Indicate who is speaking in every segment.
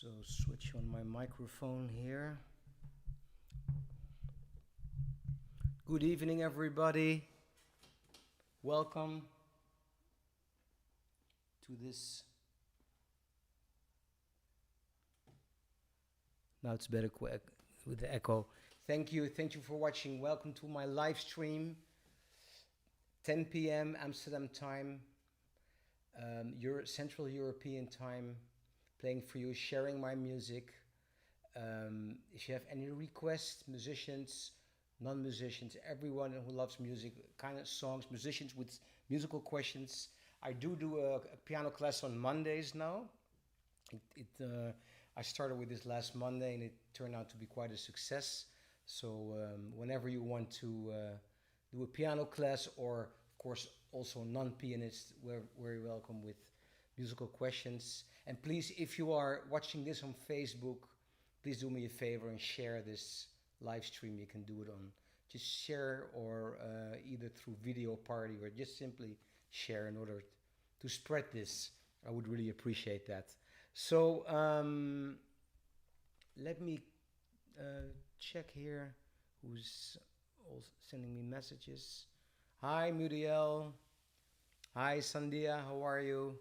Speaker 1: So switch on my microphone here. Good evening, everybody. Welcome to this. Now it's better with the echo. Thank you for watching. Welcome to my live stream. 10 p.m. Amsterdam time, Central European time, playing for you, sharing my music. If you have any requests, musicians, non-musicians, everyone who loves music, kind of songs, musicians with musical questions. I do a piano class on Mondays now. I started with this last Monday and it turned out to be quite a success. So whenever you want to do a piano class, or of course also non-pianists, we're very welcome with musical questions. And please, if you are watching this on Facebook, please do me a favor and share this live stream. You can do it on just share, or either through video party, or just simply share in order to spread this. I would really appreciate that. So let me check here who's also sending me messages. Hi Muriel. Hi Sandia, how are you?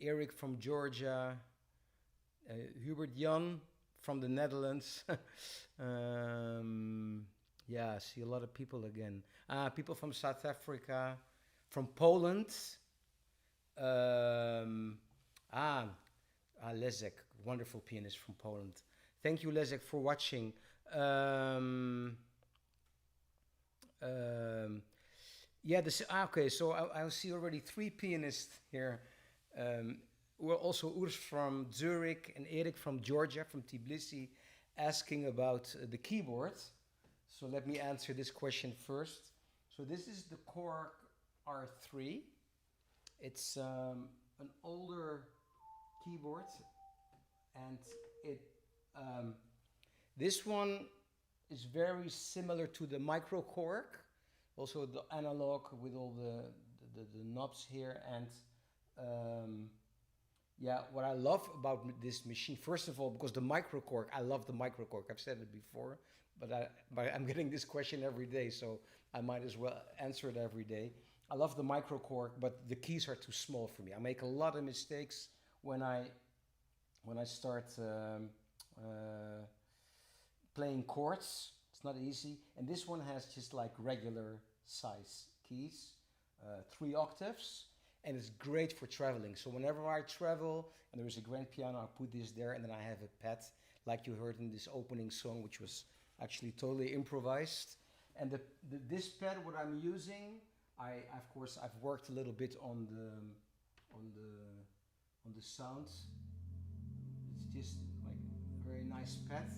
Speaker 1: Eric from Georgia. Hubert Jan from the Netherlands. Yeah, I see a lot of people again. People from South Africa, from Poland. Leszek, wonderful pianist from Poland. Thank you, Leszek, for watching. Okay, so I see already 3 pianists here. We're also Urs from Zurich and Erik from Georgia, from Tbilisi, asking about the keyboard. So let me answer this question first. So this is the Korg R3. It's an older keyboard, and this one is very similar to the micro Korg, also the analog with all the knobs here. And what I love about this machine, first of all, because the micro Korg, I love the micro Korg. I've said it before, but I'm getting this question every day, so I might as well answer it every day. I love the micro Korg, but the keys are too small for me. I make a lot of mistakes when I start playing chords. It's not easy. And this one has just like regular size keys, 3 octaves, and it's great for traveling. So whenever I travel and there is a grand piano, I put this there, and then I have a pad, like you heard in this opening song, which was actually totally improvised. And this pad, what I'm using, of course I've worked a little bit on the sounds. It's just like a very nice pad,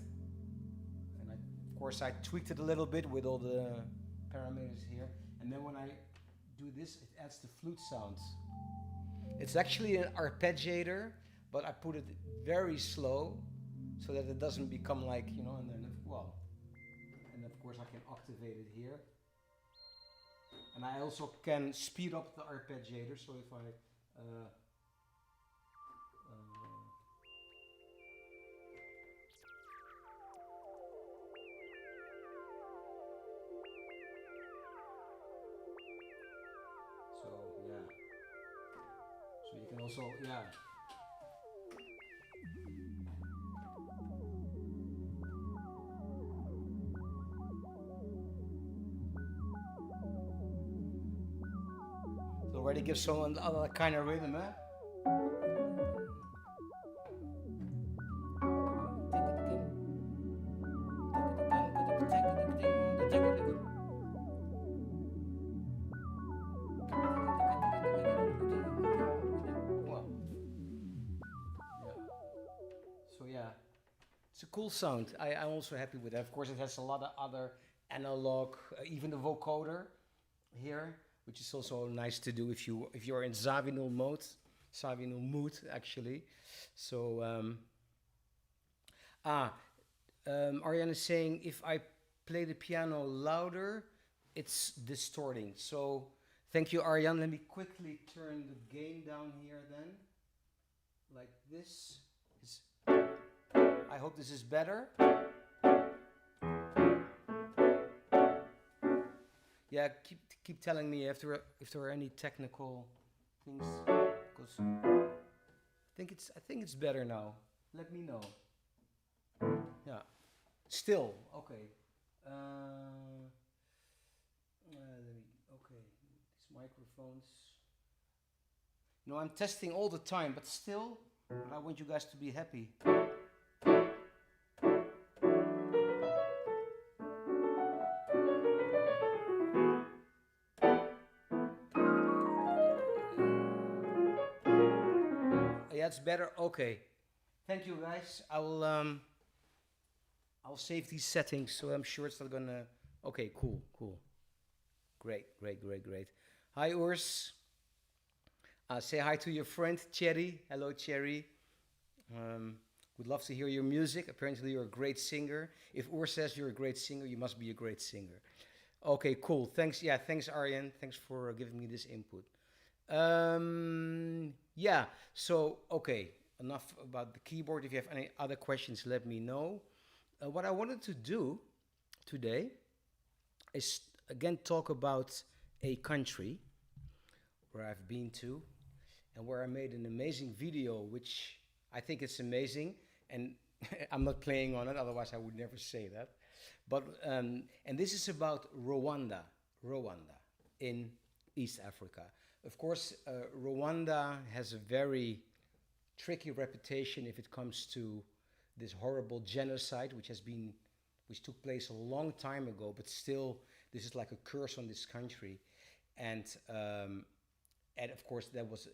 Speaker 1: and of course I tweaked it a little bit with all the parameters here. And then when I do this, it adds the flute sound. It's actually an arpeggiator, but I put it very slow so that it doesn't become like, and then, and of course I can activate it here. And I also can speed up the arpeggiator, so if I so you can also, So already gives someone another kind of rhythm, eh? It's a cool sound. I'm also happy with that. Of course, it has a lot of other analog, even the vocoder here, which is also nice to do if you're in Zawinul mood actually. So Ariane is saying if I play the piano louder, it's distorting. So thank you, Ariane. Let me quickly turn the gain down here then, like this. I hope this is better. Yeah, keep telling me if there are any technical things, because I think it's better now. Let me know. Yeah. Still okay. Okay. These microphones. No, I'm testing all the time, but still, I want you guys to be happy. Yeah, it's better. Okay. Thank you, guys. I'll save these settings, so I'm sure it's not gonna. Okay, cool. Great. Hi, Urs. Say hi to your friend Cherry. Hello, Cherry. Would love to hear your music. Apparently, you're a great singer. If Urs says you're a great singer, you must be a great singer. Okay, cool. Thanks. Yeah, thanks, Arjen. Thanks for giving me this input. Yeah. So, okay. Enough about the keyboard. If you have any other questions, let me know. What I wanted to do today is again talk about a country where I've been to and where I made an amazing video, which I think it's amazing. And I'm not playing on it, otherwise I would never say that. But and this is about Rwanda in East Africa. Of course, Rwanda has a very tricky reputation if it comes to this horrible genocide, which took place a long time ago, but still, this is like a curse on this country, and of course, that was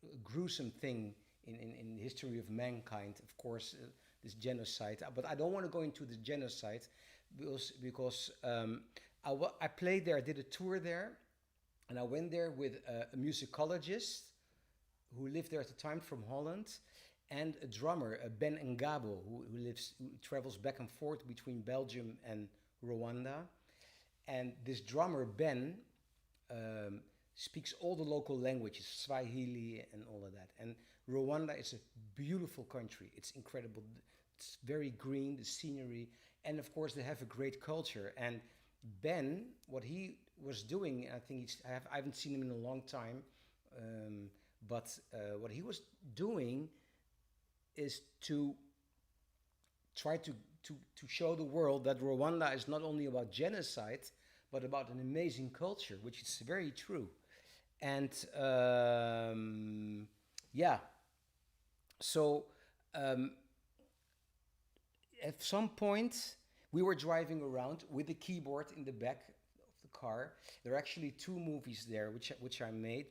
Speaker 1: a gruesome thing in the history of mankind. Of course, this genocide. But I don't want to go into the genocide because I played there. I did a tour there, and I went there with a musicologist who lived there at the time from Holland, and a drummer, Ben Ngabo, who travels back and forth between Belgium and Rwanda. And this drummer, Ben, speaks all the local languages, Swahili and all of that. And Rwanda is a beautiful country. It's incredible. It's very green, the scenery, and of course they have a great culture. And Ben, what he was doing, I think I haven't seen him in a long time, but what he was doing is to try to show the world that Rwanda is not only about genocide, but about an amazing culture, which is very true. And yeah, so at some point we were driving around with the keyboard in the back of the car. There are actually 2 movies there which I made,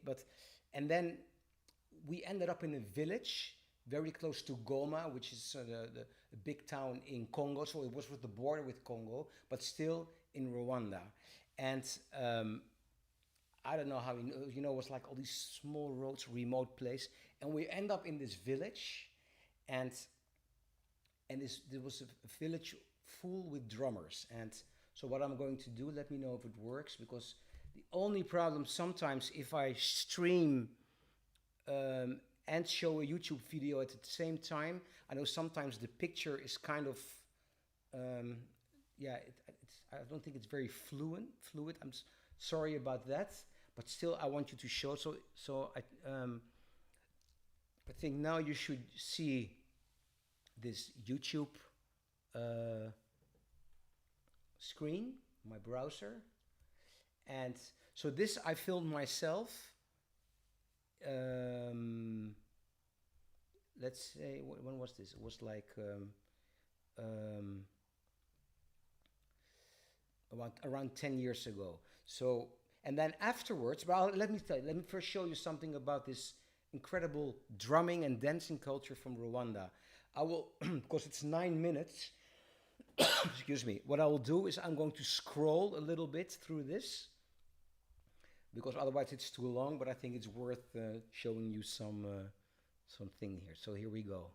Speaker 1: and then we ended up in a village very close to Goma, which is the big town in Congo. So it was with the border with Congo, but still in Rwanda. And I don't know how it was like all these small roads, remote place, and we end up in this village, and there was a village full with drummers. And so what I'm going to do, let me know if it works, because the only problem sometimes if I stream and show a YouTube video at the same time, I know sometimes the picture is kind of, I don't think it's very fluid. I'm sorry about that, but still I want you to show. So I think now you should see this YouTube screen, my browser. And so this I filmed myself. Let's say, when was this? It was like around 10 years ago. So, and then afterwards, well, let me first show you something about this incredible drumming and dancing culture from Rwanda. I will, because it's 9 minutes, excuse me, what I will do is I'm going to scroll a little bit through this, because otherwise it's too long, but I think it's worth showing you something here. So here we go.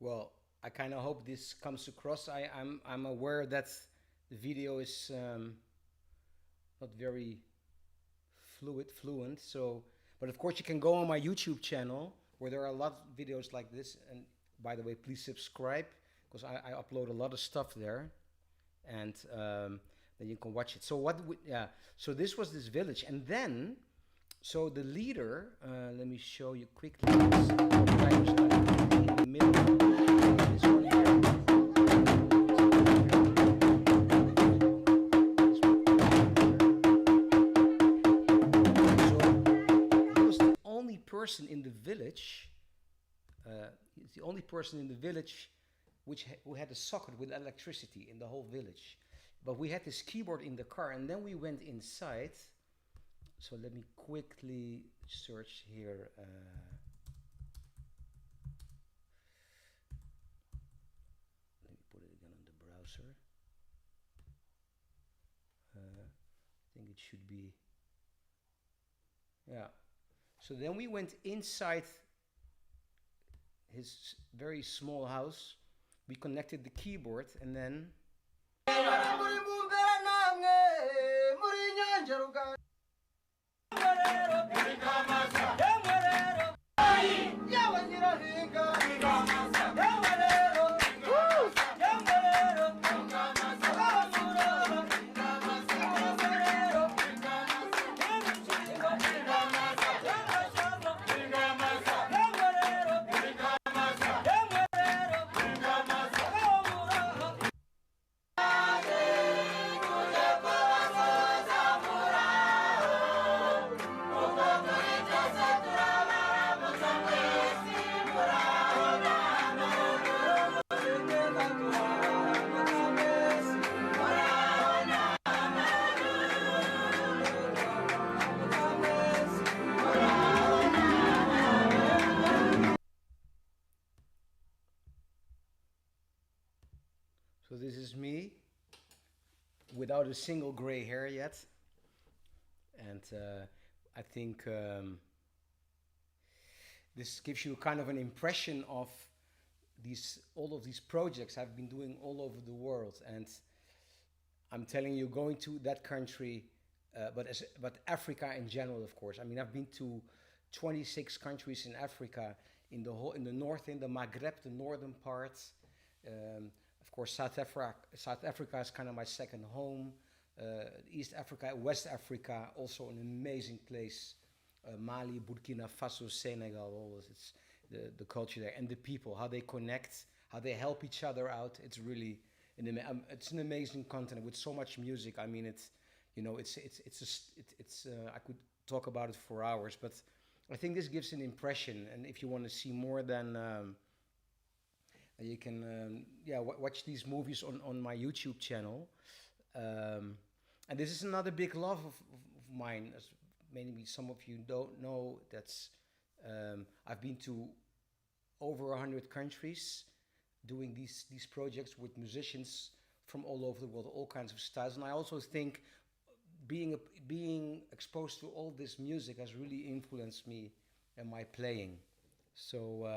Speaker 1: Well, I kind of hope this comes across. I'm aware that the video is not very fluent. So, but of course you can go on my YouTube channel where there are a lot of videos like this. And by the way, please subscribe because I upload a lot of stuff there, and then you can watch it. So yeah. So this was this village, and then so the leader. Let me show you quickly. This in the middle. This one here. Person in the village, he's the only person in the village who had a socket with electricity in the whole village. But we had this keyboard in the car, and then we went inside. So let me quickly search here. Let me put it again on the browser. I think it should be, yeah. So then we went inside his very small house. We connected the keyboard, and then so this is me without a single gray hair yet, and I think this gives you kind of an impression of all of these projects I've been doing all over the world. And I'm telling you, going to that country, but Africa in general, of course. I mean, I've been to 26 countries in Africa, in the north, in the Maghreb, the northern parts. Of course, South Africa is kind of my second home. East Africa, West Africa, also an amazing place. Mali, Burkina Faso, Senegal, all this. It's the culture there, and the people, how they connect, how they help each other out. It's really it's an amazing continent with so much music. I mean, it's I could talk about it for hours, but I think this gives an impression. And if you want to see more, then you can watch these movies on my YouTube channel. And this is another big love of mine. As maybe some of you don't know, that's I've been to over 100 countries doing these projects with musicians from all over the world, all kinds of styles. And I also think being exposed to all this music has really influenced me and my playing. So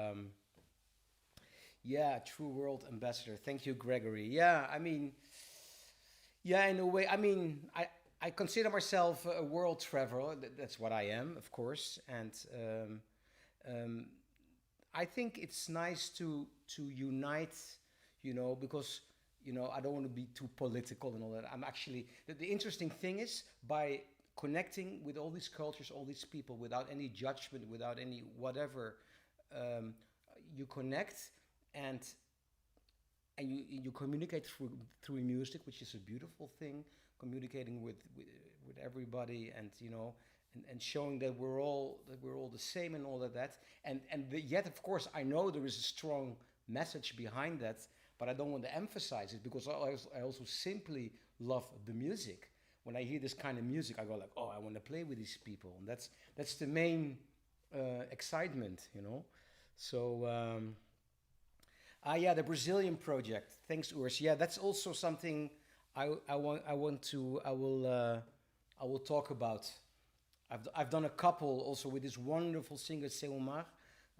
Speaker 1: true world ambassador. Thank you, Gregory. Yeah, I mean, in a way, I mean, I consider myself a world traveler. That's what I am, of course. And I think it's nice to unite, because, I don't want to be too political and all that. I'm actually, the interesting thing is, by connecting with all these cultures, all these people, without any judgment, without any whatever, you connect and you communicate through music, which is a beautiful thing. Communicating with everybody, and and showing that we're all the same and all of that. And yet, of course, I know there is a strong message behind that, but I don't want to emphasize it because I also simply love the music. When I hear this kind of music, I go like, oh, I want to play with these people, and that's the main excitement, So. The Brazilian project. Thanks, Urs. Yeah, that's also something I will talk about. I've done a couple also with this wonderful singer Seumar.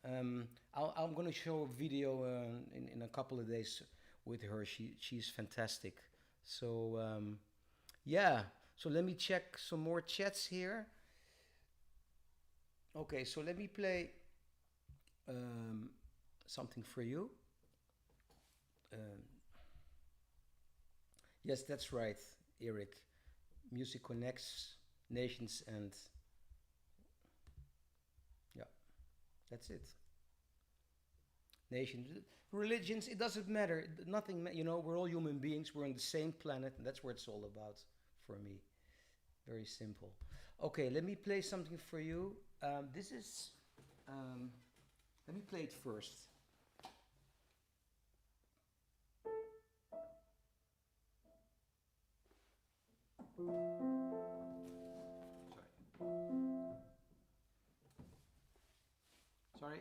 Speaker 1: I'm going to show a video in a couple of days with her. She's fantastic. So yeah. So let me check some more chats here. Okay, so let me play um, something for you. Um, yes, that's right, Eric. Music connects nations, and yeah, that's it. Nations, religions, it doesn't matter. Nothing, we're all human beings. We're on the same planet, and that's what it's all about for me. Very simple. Okay, let me play something for you. This is, um, let me play it first. Sorry.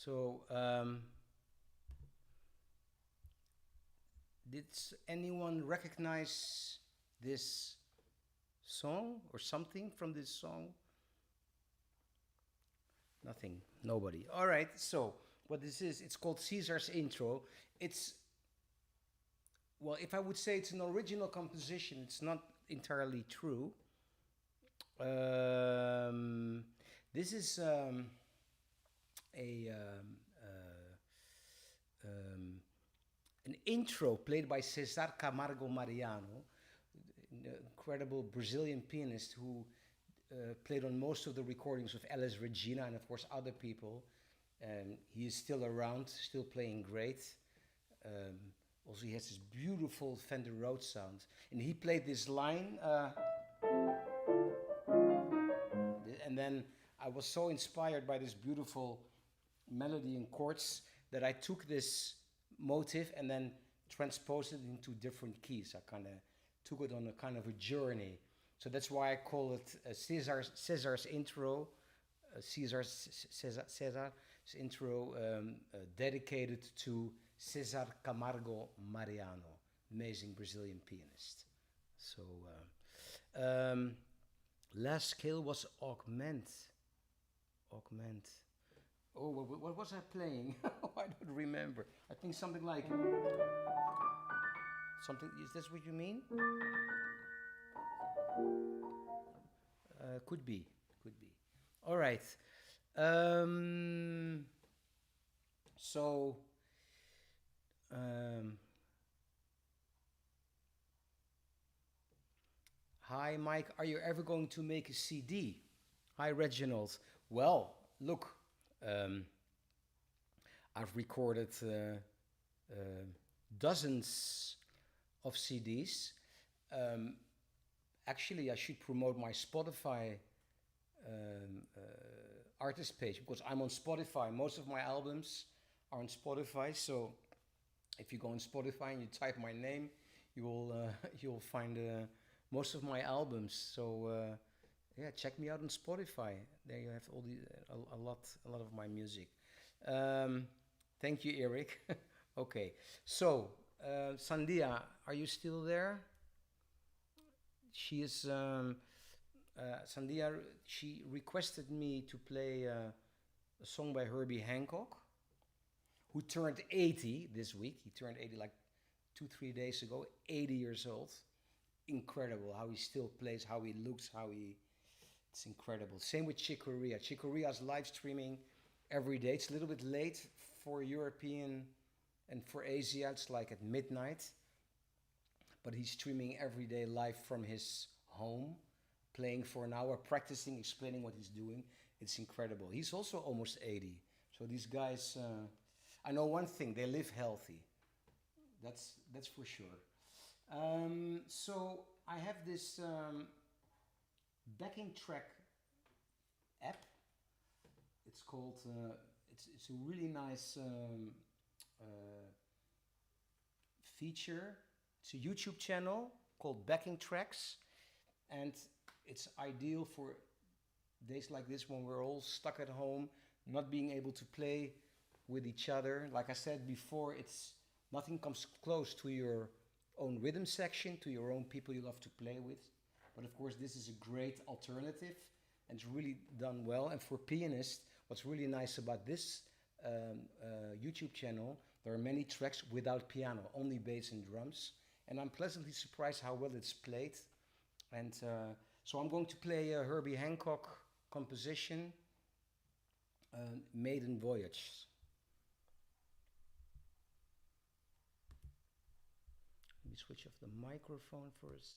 Speaker 1: So, did anyone recognize this song or something from this song? Nothing. Nobody. All right. So, what this is, it's called Caesar's Intro. It's, well, if I would say it's an original composition, it's not entirely true. This is a um, an intro played by Cesar Camargo Mariano, an incredible Brazilian pianist who played on most of the recordings of Elis Regina and of course other people. He is still around, still playing great. Um, Also, he has this beautiful Fender Rhodes sound, and he played this line. And then I was so inspired by this beautiful melody and chords that I took this motif and then transposed it into different keys. I kind of took it on a kind of a journey. So that's why I call it Cesar's intro, Cesar's intro, dedicated to Cesar Camargo Mariano, amazing Brazilian pianist. So last scale was augment. Augment. Oh, what was I playing? I don't remember. I think something like something. Is this what you mean? Could be. Could be. All right. So. Hi, Mike. Are you ever going to make a CD? Hi, Reginald. Well, look, I've recorded dozens of CDs. Actually, I should promote my Spotify artist page because I'm on Spotify. Most of my albums are on Spotify. So if you go on Spotify and you type my name, you'll find most of my albums. So yeah, check me out on Spotify. There you have all the a lot of my music. Thank you, Eric. Okay, so Sandia, are you still there? She is Sandia. She requested me to play a song by Herbie Hancock, who turned 80 this week. He turned 80 like 2-3 days ago. 80 years old. Incredible how he still plays, how he looks, it's incredible. Same with Chick Corea. Chick Corea's live streaming every day. It's a little bit late for European and for Asia. It's like at midnight. But he's streaming every day live from his home, playing for an hour, practicing, explaining what he's doing. It's incredible. He's also almost 80. So these guys, I know one thing, they live healthy. That's for sure. So I have this backing track app. It's called, it's a really nice feature. It's a YouTube channel called Backing Tracks, and it's ideal for days like this when we're all stuck at home, not being able to play with each other. Like I said before, nothing comes close to your own rhythm section, to your own people you love to play with. But of course, this is a great alternative, and it's really done well. And for pianists, what's really nice about this YouTube channel, there are many tracks without piano, only bass and drums. And I'm pleasantly surprised how well it's played. And so I'm going to play a Herbie Hancock composition, Maiden, Voyage. Let me switch off the microphone first.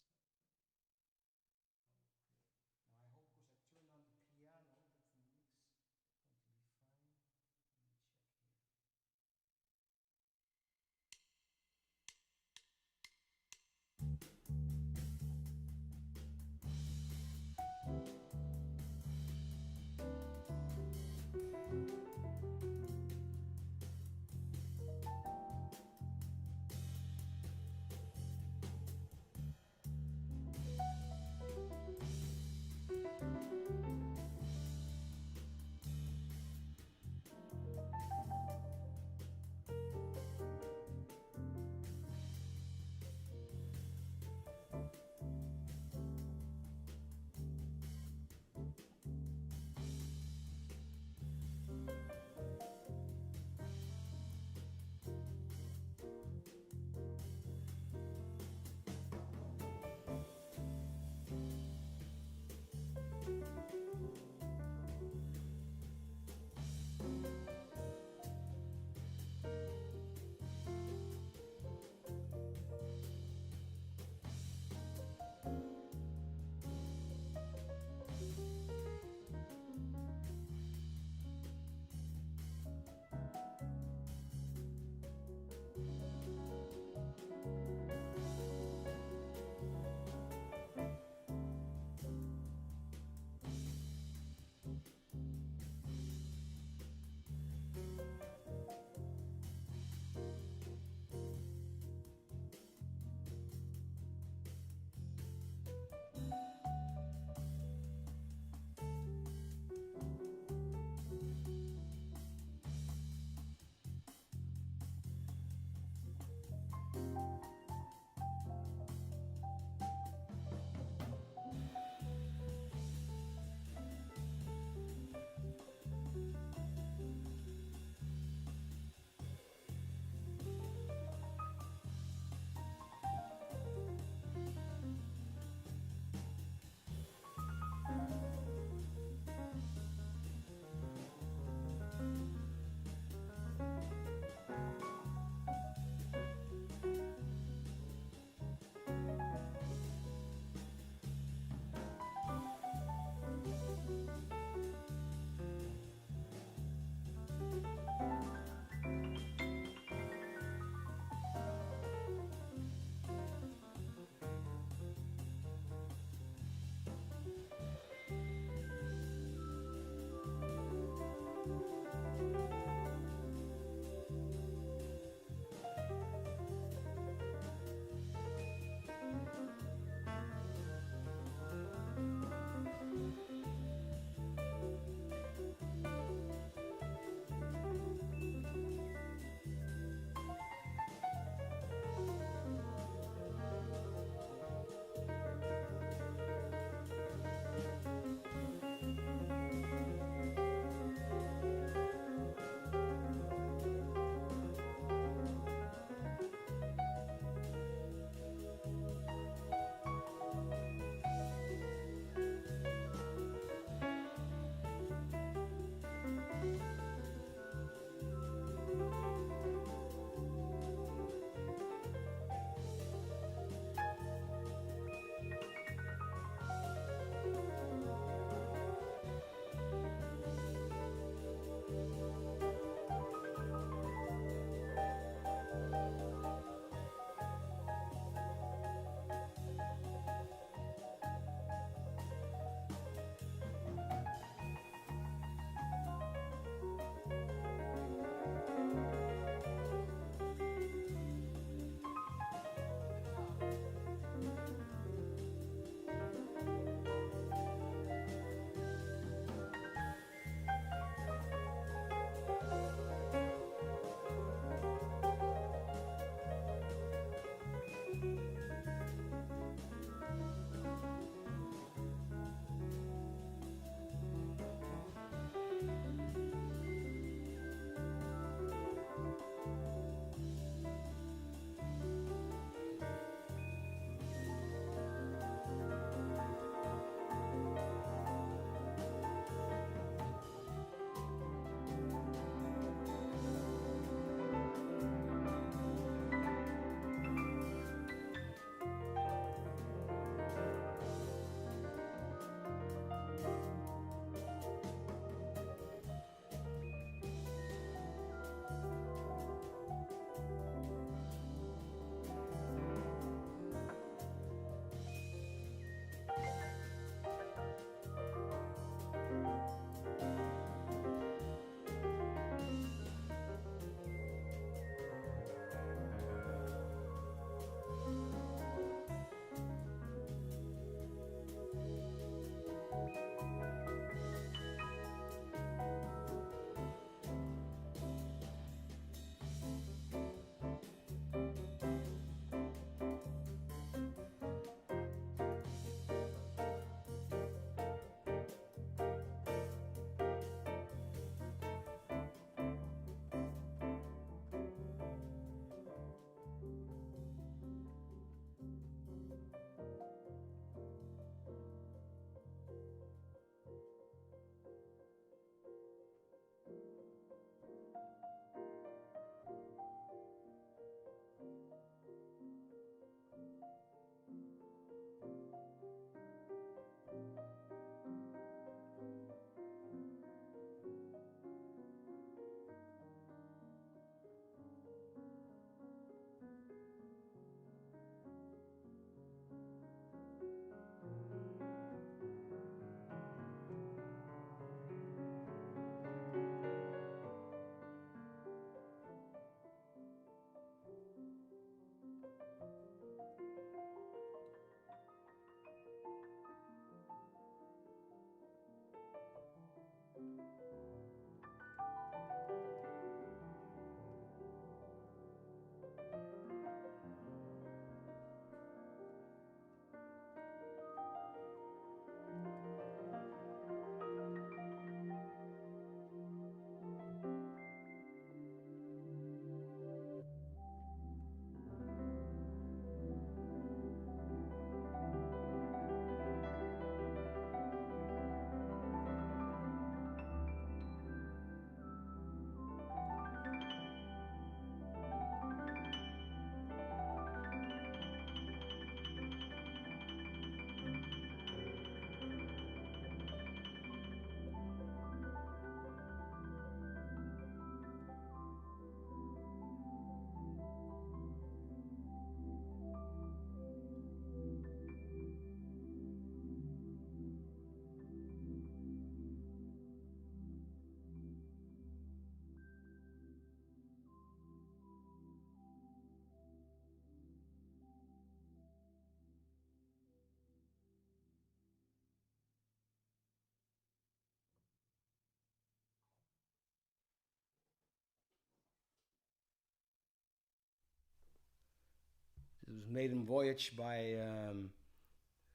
Speaker 1: was Maiden Voyage by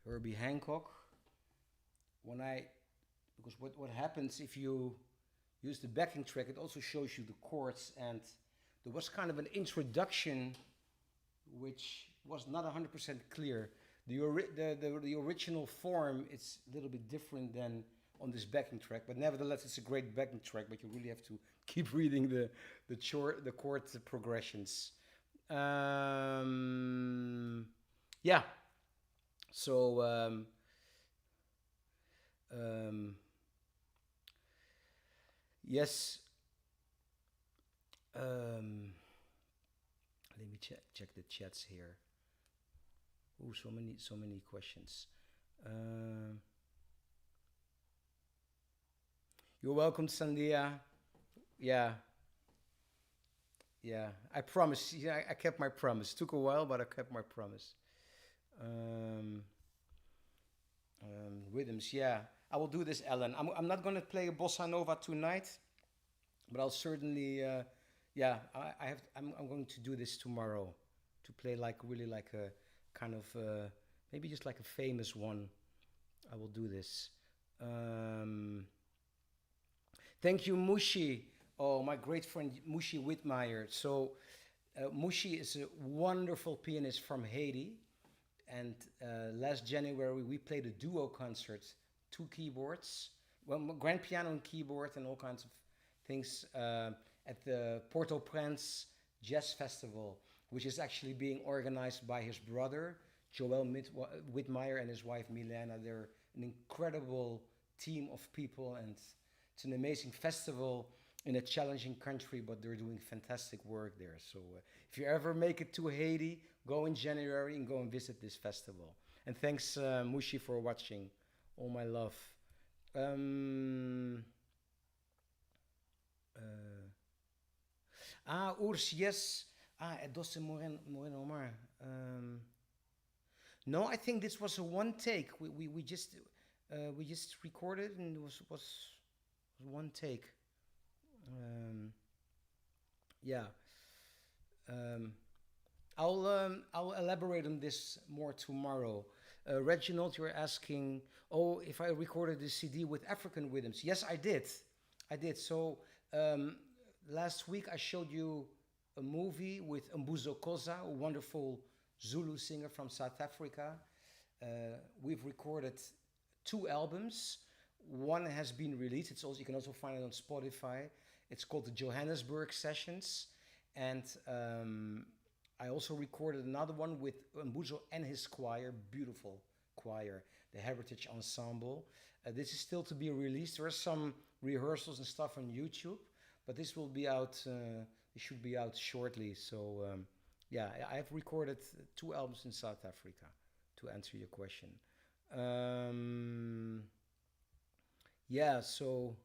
Speaker 1: Herbie Hancock. Because what happens if you use the backing track, it also shows you the chords, and there was kind of an introduction which was not 100% clear. The original form, it's a little bit different than on this backing track, but nevertheless it's a great backing track, but you really have to keep reading the chord progressions. Yeah, so yes, let me check the chats here. Oh, so many questions. You're welcome, Sandia. Yeah, yeah. I promise. Yeah, I kept my promise. Took a while, but I kept my promise. Um, Rhythms. Yeah, I will do this, Ellen. I'm not gonna play a bossa nova tonight, but I'll certainly. Yeah, I'm going to do this tomorrow, to play like really like a kind of maybe just like a famous one. I will do this. Thank you, Mushi. Oh, my great friend Mushi Whitmire. So, Mushi is a wonderful pianist from Haiti. And last January, we played a duo concert, 2 keyboards, well, grand piano and keyboard, and all kinds of things at the Port-au-Prince Jazz Festival, which is actually being organized by his brother, Joel Whitmire, and his wife, Milena. They're an incredible team of people, and it's an amazing festival in a challenging country, but they're doing fantastic work there. So if you ever make it to Haiti, go in January and go and visit this festival. And thanks, Mushi, for watching. All my love. Urs, yes. Edosse Moreno Omar. No, I think this was a one take. We just recorded, and it was one take. Yeah. I'll elaborate on this more tomorrow. Reginald, you're asking, oh, if I recorded the CD with African rhythms. Yes, I did. So last week I showed you a movie with Mbuzo Koza, a wonderful Zulu singer from South Africa. We've recorded 2 albums. One has been released. You can also find it on Spotify. It's called the Johannesburg Sessions, and I also recorded another one with Mbuzo and his choir, beautiful choir, the Heritage Ensemble. This is still to be released. There are some rehearsals and stuff on YouTube, but this will be out. It should be out shortly. So yeah, I've recorded 2 albums in South Africa. To answer your question. Yeah. So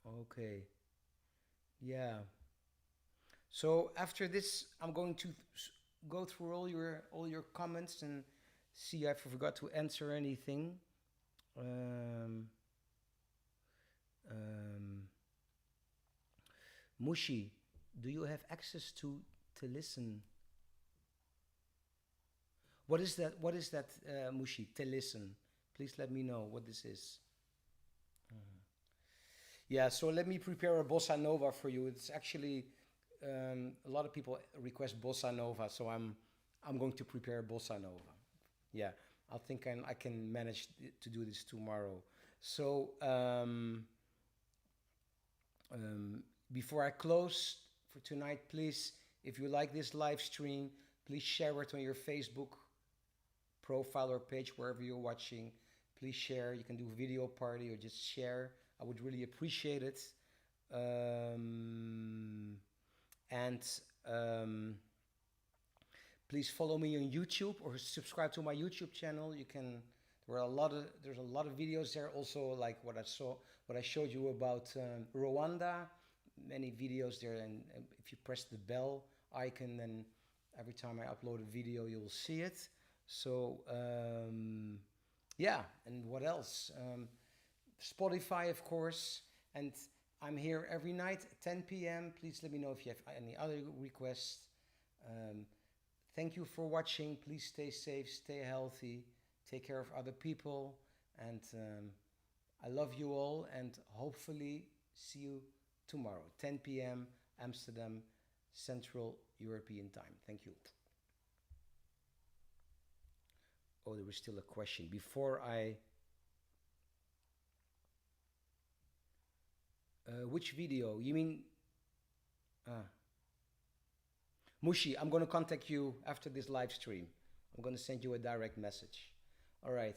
Speaker 1: okay. Yeah. So after this, I'm going to go through all your comments and see if I forgot to answer anything. Mushi, do you have access to listen? What is that? Mushi? To listen. Please let me know what this is. Yeah. So let me prepare a bossa nova for you. It's actually a lot of people request bossa nova, so I'm going to prepare bossa nova. Yeah, I think I can manage to do this tomorrow. So before I close for tonight, please, if you like this live stream, please share it on your Facebook profile or page, wherever you're watching. Please share. You can do a video party or just share. I would really appreciate it. And please follow me on YouTube or subscribe to my YouTube channel. There's a lot of videos there. Also, like what I showed you about Rwanda. Many videos there, and if you press the bell icon, then every time I upload a video, you will see it. So yeah, and what else? Spotify, of course, and I'm here every night at 10 p.m. Please let me know if you have any other requests. Thank you for watching. Please stay safe, stay healthy, take care of other people, and I love you all, and hopefully see you tomorrow, 10 p.m. Amsterdam Central European Time. Thank you. Oh, there was still a question. Before I... which video? You mean... Mushi, I'm going to contact you after this live stream. I'm going to send you a direct message. All right.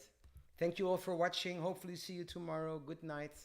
Speaker 1: Thank you all for watching. Hopefully see you tomorrow. Good night.